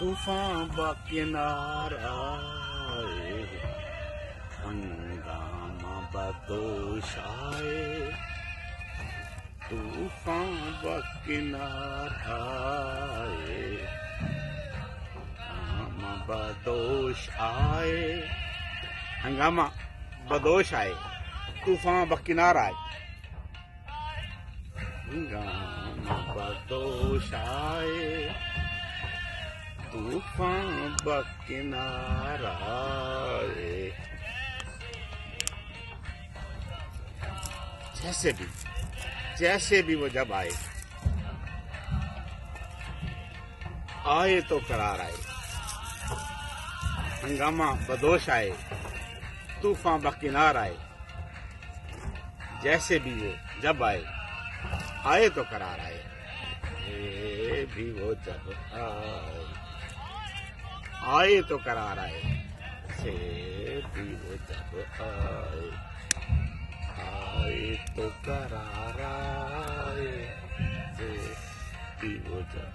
तूफान बकिनारा आए, हंगामा बदोश आए, तूफान बकिनारा आए, हंगामा बदोश आए, हंगामा बदोश आए, तूफान बकिनार आए, हंगामा बदोश आए, तूफान बकिनार आए। जैसे भी वो जब आए, आए तो करार आए, हंगामा बदोश आए, तूफान बकिनार आए। जैसे भी वो जब आए, आए तो करार आए, भी वो जब आए तो करार आए, से भी वो जब आए तो करार आए, से भी वो जब